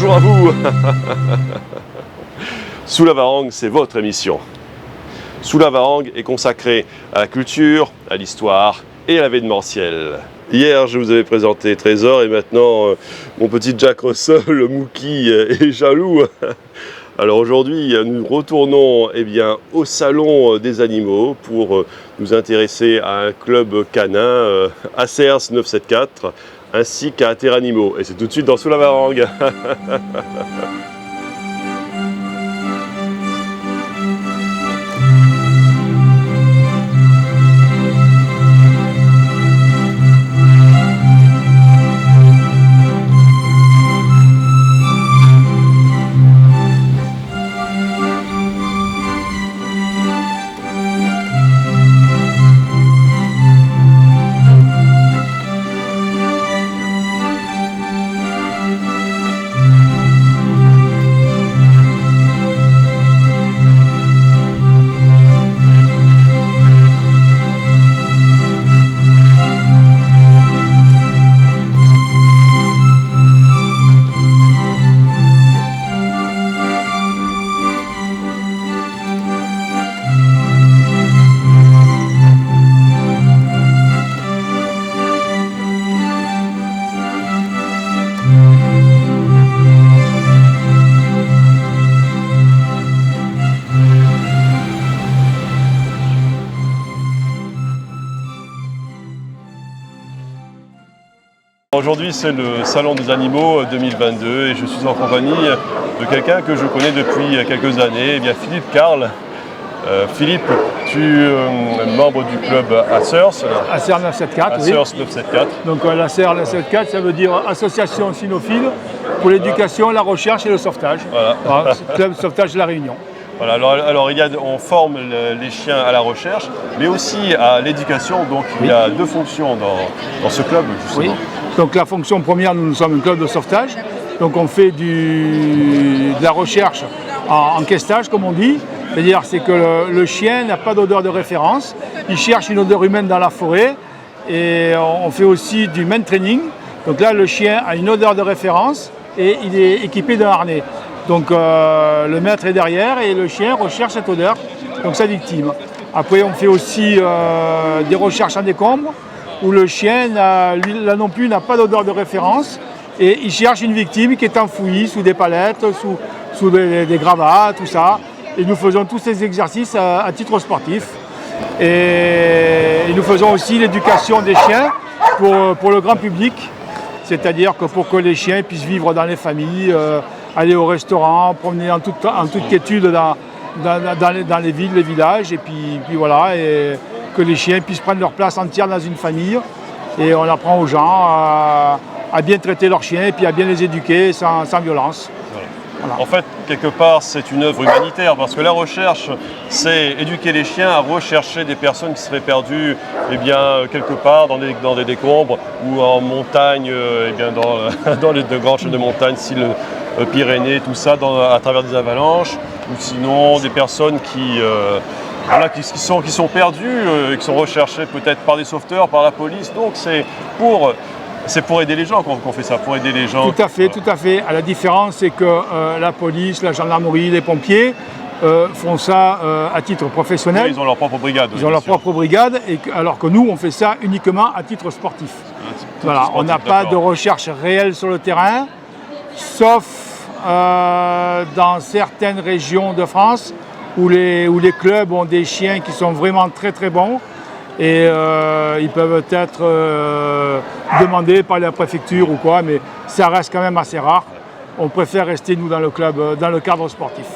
Bonjour à vous. Sous la Varangue, c'est votre émission. Sous la Varangue est consacré à la culture, à l'histoire et à l'événementiel. Hier, je vous avais présenté Trésor et maintenant, mon petit Jack Russell, Mookie, est jaloux. Alors aujourd'hui, nous retournons au Salon des animaux pour nous intéresser à un club canin, ACERS 974, ainsi qu'à Terre Animaux. Et c'est tout de suite dans Sous la Varangue. Aujourd'hui, c'est le Salon des animaux 2022 et je suis en compagnie de quelqu'un que je connais depuis quelques années, Philippe Carle. Philippe, tu es membre du club ACERS. ACERS 974, oui. ACERS 974. Donc l'ACERS 974, ça veut dire Association cynophile pour l'éducation, la recherche et le sauvetage. Voilà. Club sauvetage de la Réunion. Voilà, alors on forme les chiens à la recherche, mais aussi à l'éducation. Donc il y a deux fonctions dans ce club, justement. Oui. Donc la fonction première, nous sommes un club de sauvetage. Donc on fait de la recherche en questage, comme on dit. C'est-à-dire que le chien n'a pas d'odeur de référence. Il cherche une odeur humaine dans la forêt. Et on fait aussi du main training. Donc là, le chien a une odeur de référence et il est équipé d'un harnais. Donc le maître est derrière et le chien recherche cette odeur, donc sa victime. Après, on fait aussi des recherches en décombres où le chien, là non plus, n'a pas d'odeur de référence et il cherche une victime qui est enfouie sous des palettes, sous des gravats, tout ça. Et nous faisons tous ces exercices à titre sportif. Et nous faisons aussi l'éducation des chiens pour le grand public, c'est-à-dire que pour que les chiens puissent vivre dans les familles, aller au restaurant, promener en toute quiétude dans les villes, les villages, et puis voilà, et que les chiens puissent prendre leur place entière dans une famille. Et on apprend aux gens à bien traiter leurs chiens et puis à bien les éduquer sans violence. Voilà. En fait, quelque part, c'est une œuvre humanitaire parce que la recherche, c'est éduquer les chiens à rechercher des personnes qui seraient perdues quelque part dans des décombres ou en montagne, dans les grands chemins de montagne, style Pyrénées, tout ça, à travers des avalanches, ou sinon des personnes qui sont perdues, qui sont recherchées peut-être par des sauveteurs, par la police. Donc c'est pour aider les gens qu'on fait ça, pour aider les gens. Tout à fait. La différence, c'est que la police, la gendarmerie, les pompiers font ça à titre professionnel. Oui, ils ont leur propre brigade. Ils ont leur propre brigade, alors que nous, on fait ça uniquement à titre sportif. Voilà, on n'a pas de recherche réelle sur le terrain, sauf dans certaines régions de France où les clubs ont des chiens qui sont vraiment très très bons. Et ils peuvent être demandés par la préfecture ou quoi, mais ça reste quand même assez rare. On préfère rester, nous, dans le club, dans le cadre sportif.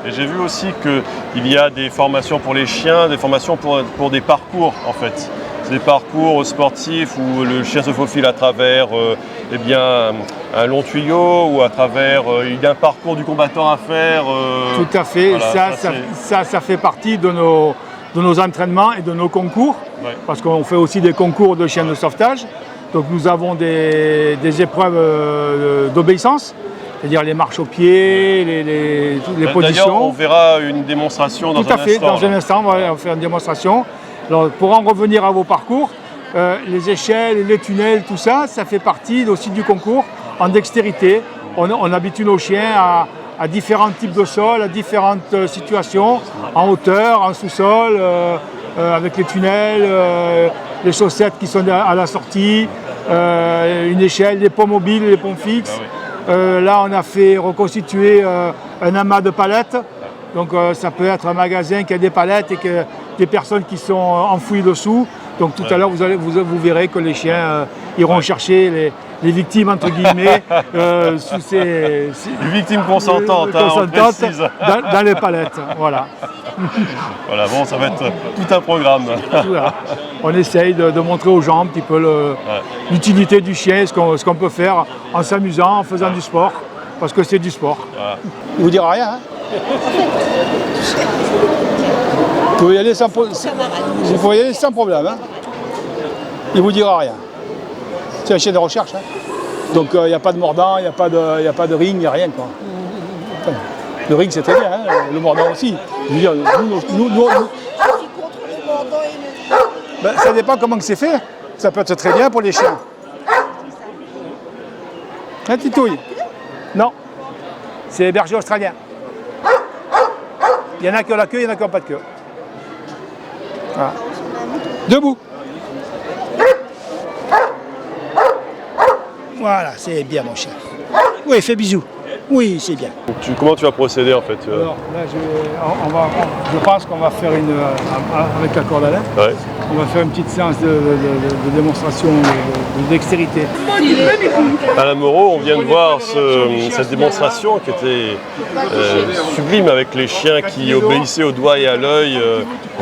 Et j'ai vu aussi qu'il y a des formations pour les chiens, des formations pour des parcours, en fait. C'est des parcours sportifs où le chien se faufile à travers un long tuyau ou à travers un parcours du combattant à faire. Tout à fait, voilà, ça fait partie de nos entraînements et de nos concours, parce qu'on fait aussi des concours de chiens de sauvetage. Donc nous avons des épreuves d'obéissance, c'est-à-dire les marches au pied, les positions. D'ailleurs, on verra une démonstration dans un instant. Tout à fait, dans un instant, on va faire une démonstration. Alors, pour en revenir à vos parcours, les échelles, les tunnels, tout ça, ça fait partie aussi du concours en dextérité on habitue nos chiens à différents types de sols, à différentes situations, en hauteur, en sous-sol, avec les tunnels, les chaussettes qui sont à la sortie, une échelle, des ponts mobiles, les ponts fixes. Là, on a fait reconstituer un amas de palettes. Donc ça peut être un magasin qui a des palettes et que des personnes qui sont enfouies dessous. Donc tout à l'heure, vous verrez que les chiens iront chercher les victimes, entre guillemets, sous ces victimes consentantes, on précise. dans les palettes. Voilà. Voilà, bon, ça va être tout un programme. Voilà. On essaye de montrer aux gens un petit peu l'utilité du chien, ce qu'on peut faire en s'amusant, en faisant du sport, parce que c'est du sport. Voilà. Il ne vous dira rien, hein. Vous pouvez y aller sans problème. Hein. Il ne vous dira rien. C'est un chien de recherche. Hein. Donc il n'y a pas de mordant, il n'y a pas de ring, il n'y a rien. Quoi. Enfin, le ring c'est très bien, hein. Le mordant aussi. Je veux dire, ben, ça dépend comment c'est fait. Ça peut être très bien pour les chiens. Un titouille. Non. C'est berger australien. Il y en a qui ont la queue, il y en a qui n'ont pas de queue. Voilà. Debout. Voilà, c'est bien mon chien. Oui, fais bisous. Oui, c'est bien. Donc, comment tu vas procéder en fait Alors là, je pense qu'on va faire avec la corde à lin, on va faire une petite séance de démonstration de dextérité. Alain Moreau, on vient de voir cette démonstration qui était sublime avec les chiens qui obéissaient au doigt et à l'œil.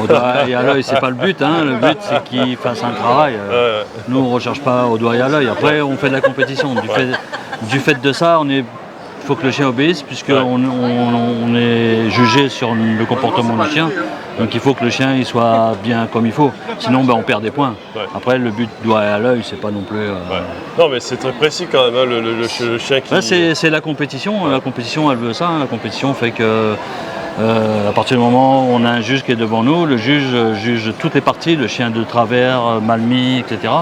Au doigt et à l'œil, c'est pas le but. Hein. Le but, c'est qu'ils fassent un travail. Nous, on ne recherche pas au doigt et à l'œil. Après, on fait de la compétition. Du fait de ça, il faut que le chien obéisse, puisqu'on est jugé sur le comportement du chien. Donc il faut que le chien il soit bien comme il faut. Sinon, on perd des points. Après, le but doigt et à l'œil, c'est pas non plus... Non, mais c'est très précis quand même, hein, le chien qui... Là, c'est la compétition. La compétition, elle veut ça. La compétition fait que... à partir du moment où on a un juge qui est devant nous, le juge juge toutes les parties, le chien de travers, mal mis, etc.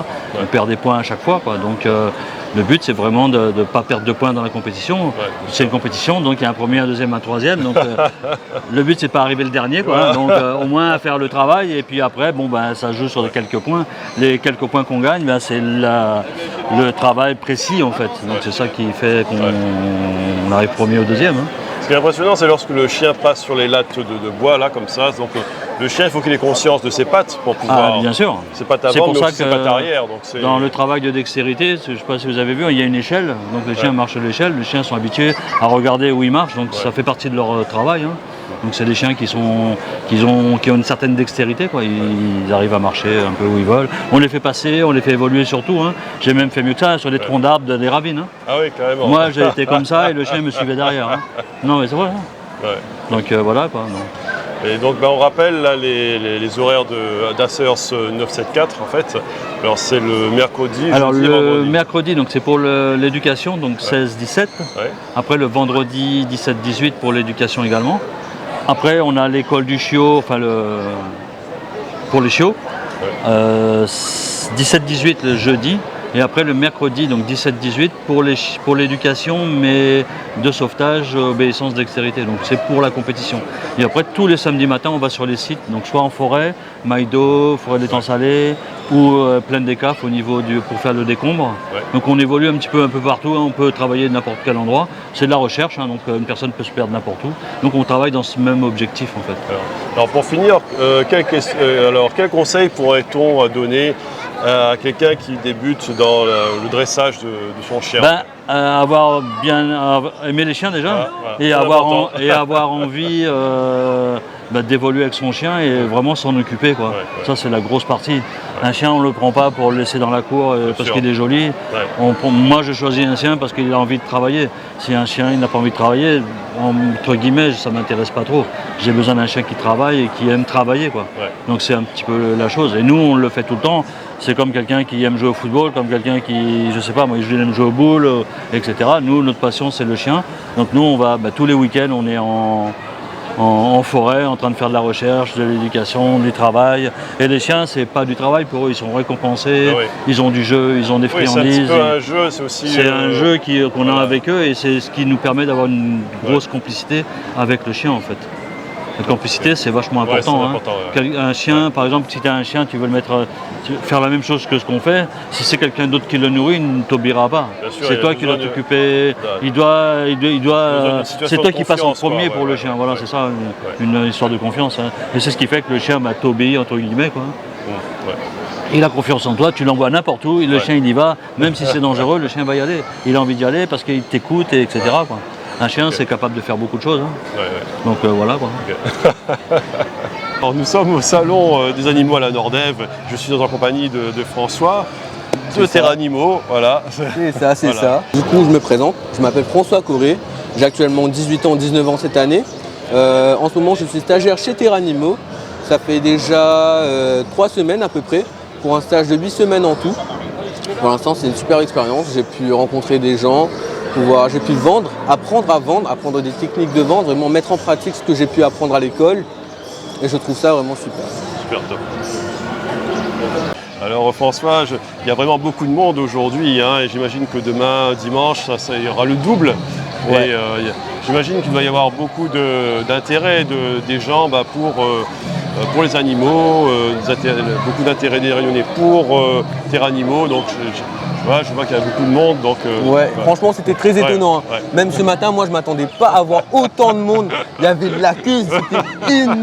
On perd des points à chaque fois, quoi. Donc le but c'est vraiment de ne pas perdre de points dans la compétition. C'est une compétition, donc il y a un premier, un deuxième, un troisième. Donc le but c'est pas arriver le dernier, quoi. Donc au moins à faire le travail et puis après ça joue sur quelques points. Les quelques points qu'on gagne, c'est le travail précis en fait. Donc c'est ça qui fait qu'on arrive premier ou deuxième. Hein. Ce qui est impressionnant, c'est lorsque le chien passe sur les lattes de bois, là, comme ça. Donc, le chien, il faut qu'il ait conscience de ses pattes pour pouvoir... Ah, bien sûr. Ses pattes avant, mais aussi ses pattes arrière. Donc dans le travail de dextérité, je ne sais pas si vous avez vu, il y a une échelle. Donc, les chiens marchent à l'échelle. Les chiens sont habitués à regarder où ils marchent. Donc, ça fait partie de leur travail. Hein. Donc, c'est des chiens qui ont une certaine dextérité, quoi. Ils arrivent à marcher un peu où ils veulent. On les fait passer, on les fait évoluer surtout. Hein. J'ai même fait mieux que ça sur des troncs d'arbres, des ravines. Hein. Ah oui, carrément. Moi, j'ai été comme ça et le chien me suivait derrière. Hein. Non, mais c'est vrai. Hein. Donc, voilà, quoi. Non. Et donc on rappelle là, les horaires d'Acers 974 en fait. Alors c'est le mercredi. Alors le mercredi donc c'est pour l'éducation, donc 16-17. Après le vendredi 17-18 pour l'éducation également. Après on a l'école du chiot, pour les chiots. 17-18 le jeudi. Et après le mercredi, donc 17-18, pour l'éducation, mais de sauvetage, obéissance, dextérité. Donc c'est pour la compétition. Et après, tous les samedis matins, on va sur les sites, donc soit en forêt, Maïdo, forêt d'étang salé, ou plaine des Cafes pour faire le décombre. Donc on évolue un peu partout, hein. On peut travailler de n'importe quel endroit. C'est de la recherche, hein, donc une personne peut se perdre n'importe où. Donc on travaille dans ce même objectif en fait. Alors pour finir, quel conseil pourrait-on donner à quelqu'un qui débute dans le dressage de son chien? Avoir bien aimé les chiens déjà, et avoir envie d'évoluer avec son chien et vraiment s'en occuper, quoi. Ça c'est la grosse partie. Un chien on ne le prend pas pour le laisser dans la cour parce qu'il est joli. Moi je choisis un chien parce qu'il a envie de travailler. Si un chien il n'a pas envie de travailler, entre guillemets, ça ne m'intéresse pas trop. J'ai besoin d'un chien qui travaille et qui aime travailler, quoi. Donc c'est un petit peu la chose. Et nous on le fait tout le temps. C'est comme quelqu'un qui aime jouer au football, comme quelqu'un qui, je sais pas, moi je aime jouer au boule, etc. Nous, notre passion, c'est le chien. Donc nous, on va tous les week-ends, on est en en forêt en train de faire de la recherche, de l'éducation, du travail. Et les chiens, c'est pas du travail pour eux, ils sont récompensés, Ah oui. ils ont du jeu, ils ont des Oui, c'est un friandises. petit peu un jeu, c'est aussi... C'est un jeu qu'on a voilà. avec eux et c'est ce qui nous permet d'avoir une grosse complicité avec le chien en fait. La complicité c'est vachement Ouais, important. c'est important, ouais. Un chien, par exemple, si tu as un chien, tu veux le mettre, faire la même chose que ce qu'on fait, si c'est quelqu'un d'autre qui le nourrit, il ne t'obéira pas. Bien sûr, il C'est a toi qui dois besoin de- t'occuper, il doit, d'une situation c'est toi de qui passes en confiance, quoi, premier ouais, pour le ouais, chien. ouais, Voilà, ouais. c'est ça, une histoire de confiance. Hein. Et c'est ce qui fait que le chien t'obéit entre guillemets quoi. Ouais. Il a confiance en toi, tu l'envoies n'importe où, le Ouais. chien il y va, même si c'est dangereux, le chien va y aller. Il a envie d'y aller parce qu'il t'écoute, et etc. quoi. Un chien, c'est capable de faire beaucoup de choses. Hein. Ouais, ouais. Donc voilà. Quoi. Alors, nous sommes au salon des animaux à la Nordève. Je suis en compagnie de François, de Terra Animaux. Voilà. C'est ça, c'est Voilà. ça. Du coup, je me présente. Je m'appelle François Corré. J'ai actuellement 18 ans, 19 ans cette année. En ce moment, je suis stagiaire chez Terra Animaux. Ça fait déjà 3 semaines à peu près, pour un stage de 8 semaines en tout. Pour l'instant, c'est une super expérience. J'ai pu rencontrer des gens, j'ai pu vendre, apprendre des techniques de vente, vraiment mettre en pratique ce que j'ai pu apprendre à l'école. Et je trouve ça vraiment super. Super top. Alors François, il y a vraiment beaucoup de monde aujourd'hui, hein, et j'imagine que demain, dimanche, ça y aura le double. Ouais. Et j'imagine qu'il va y avoir beaucoup d'intérêt des gens pour les animaux, beaucoup d'intérêt des rayonnés pour Terra Animaux. Donc je vois qu'il y a beaucoup de monde. Donc, Ouais, franchement c'était très étonnant. ouais. Même ce matin, moi je m'attendais pas à voir autant de monde. Il y avait de la queue,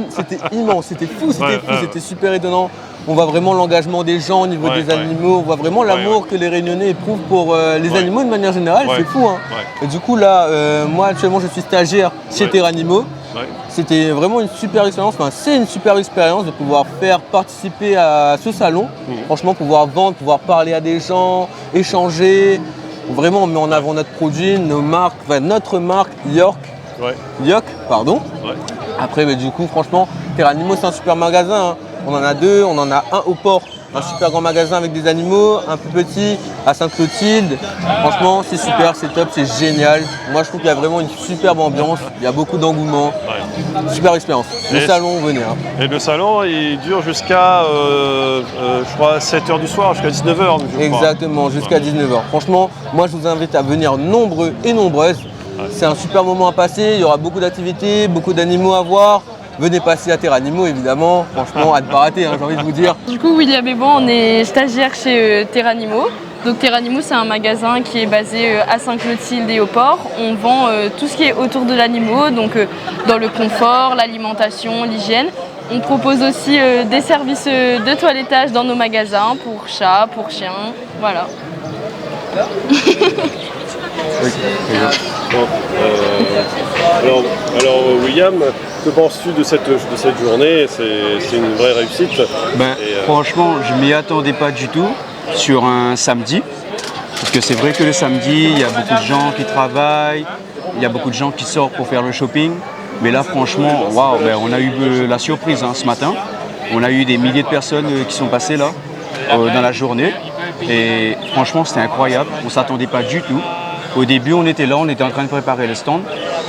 c'était immense, c'était fou, c'était super étonnant. On voit vraiment l'engagement des gens au niveau des animaux, on voit vraiment l'amour que les Réunionnais éprouvent pour les animaux de manière générale, c'est fou. Hein. Ouais. Et du coup là, moi actuellement je suis stagiaire chez Terra Animaux. Ouais. C'était vraiment une super expérience, c'est une super expérience de pouvoir faire participer à ce salon. Franchement, pouvoir vendre, pouvoir parler à des gens, échanger. Vraiment, on met en avant notre produit, notre marque York. York, pardon. Ouais. Après, du coup, franchement, Terra Animaux, c'est un super magasin. Hein. On en a 2, on en a un au port. Un super grand magasin avec des animaux, un plus petit à Sainte-Clotilde. Franchement, c'est super, c'est top, c'est génial. Moi, je trouve qu'il y a vraiment une superbe ambiance. Il y a beaucoup d'engouement. Ouais. Super expérience. Le salon, venez. Hein. Et le salon, il dure jusqu'à, je crois, 7h du soir, jusqu'à 19h. Exactement, jusqu'à 19h. Franchement, moi, je vous invite à venir nombreux et nombreuses. C'est un super moment à passer. Il y aura beaucoup d'activités, beaucoup d'animaux à voir. Venez passer à Terra Animaux, évidemment. Franchement, à ne pas rater, hein, j'ai envie de vous dire. Du coup, William et moi, on est stagiaires chez Terra Animaux. Donc Terra Animaux, c'est un magasin qui est basé à Sainte-Clotilde et au port. On vend tout ce qui est autour de l'animal, donc dans le confort, l'alimentation, l'hygiène. On propose aussi des services de toilettage dans nos magasins pour chats, pour chiens, voilà. Alors William, que penses-tu de cette journée? C'est une vraie réussite. Franchement, je m'y attendais pas du tout sur un samedi. Parce que c'est vrai que le samedi, il y a beaucoup de gens qui travaillent, il y a beaucoup de gens qui sortent pour faire le shopping. Mais là, franchement, waouh, on a eu la surprise ce matin. On a eu des milliers de personnes qui sont passées là dans la journée. Et franchement, c'était incroyable. On ne s'attendait pas du tout. Au début, on était là, on était en train de préparer le stand.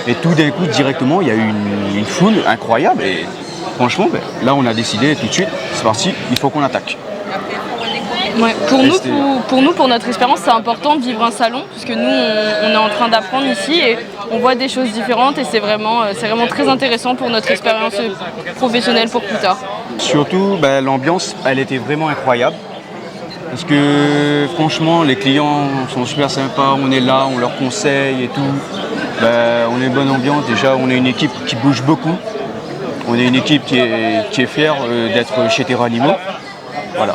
Et tout d'un coup, directement, il y a eu une foule incroyable. Et franchement, là, on a décidé tout de suite, c'est parti, il faut qu'on attaque. Ouais, pour notre expérience, c'est important de vivre un salon, puisque nous, on est en train d'apprendre ici et on voit des choses différentes et c'est vraiment très intéressant pour notre expérience professionnelle pour plus tard. Surtout, l'ambiance, elle était vraiment incroyable. Parce que franchement, les clients sont super sympas, on est là, on leur conseille et tout. On est une bonne ambiance, déjà on est une équipe qui bouge beaucoup. On est une équipe qui est fière d'être chez Terra Animaux. Voilà.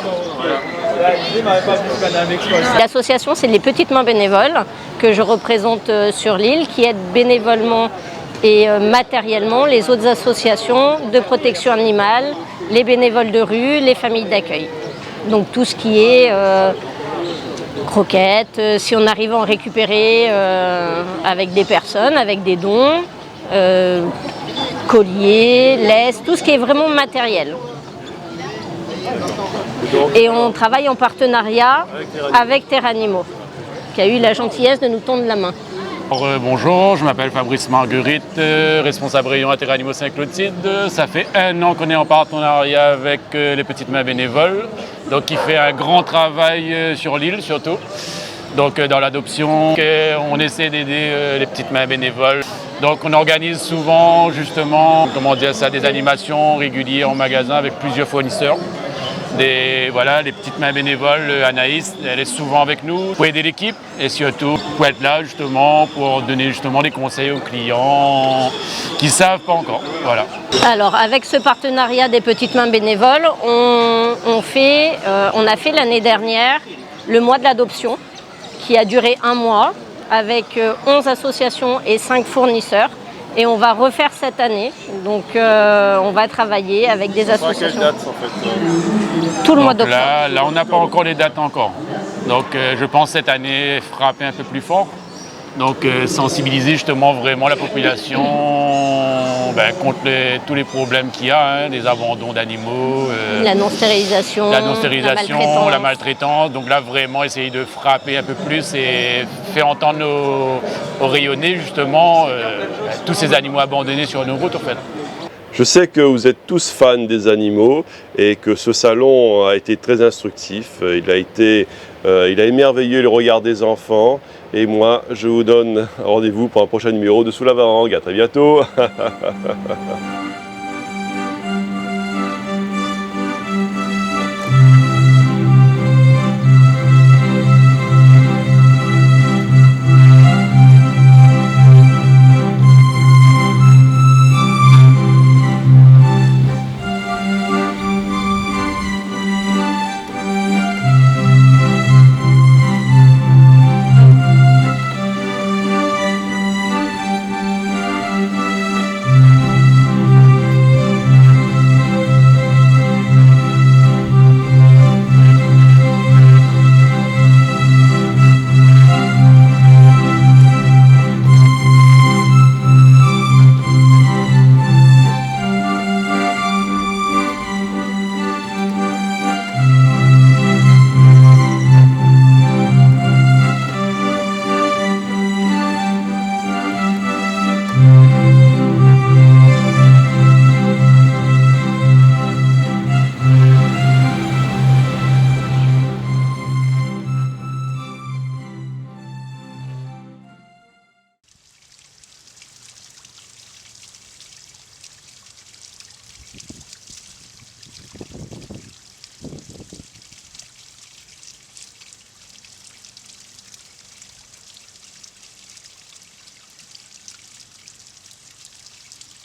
L'association, c'est les petites mains bénévoles que je représente sur l'île, qui aident bénévolement et matériellement les autres associations de protection animale, les bénévoles de rue, les familles d'accueil. Donc tout ce qui est croquettes, si on arrive à en récupérer avec des personnes, avec des dons, colliers, laisse, tout ce qui est vraiment matériel. Et on travaille en partenariat avec Terra Animaux, qui a eu la gentillesse de nous tendre la main. Bonjour, je m'appelle Fabrice Marguerite, responsable rayon à Terra Animaux Saint-Clotilde. Ça fait 1 an qu'on est en partenariat avec les Petites Mains Bénévoles, donc qui fait un grand travail sur l'île surtout. Donc dans l'adoption, on essaie d'aider les Petites Mains Bénévoles. Donc on organise souvent justement, des animations régulières en magasin avec plusieurs fournisseurs. Les Petites Mains Bénévoles, Anaïs, elle est souvent avec nous pour aider l'équipe et surtout pour être là justement pour donner justement des conseils aux clients qui ne savent pas encore. Voilà. Alors avec ce partenariat des Petites Mains Bénévoles, on a fait l'année dernière le mois de l'adoption qui a duré 1 mois avec 11 associations et 5 fournisseurs. Et on va refaire cette année, donc on va travailler avec des associations. Quelle date en fait Tout le mois d'octobre. Là, on n'a pas encore les dates encore. Donc je pense cette année frapper un peu plus fort. Donc sensibiliser justement vraiment la population contre tous les problèmes qu'il y a, les abandons d'animaux, la non-stérilisation, la maltraitance. Donc là vraiment essayer de frapper un peu plus et faire entendre au rayonner justement tous ces animaux abandonnés sur nos routes en fait. Je sais que vous êtes tous fans des animaux et que ce salon a été très instructif. Il a émerveillé le regard des enfants. Et moi, je vous donne rendez-vous pour un prochain numéro de Sous la Varangue. À très bientôt.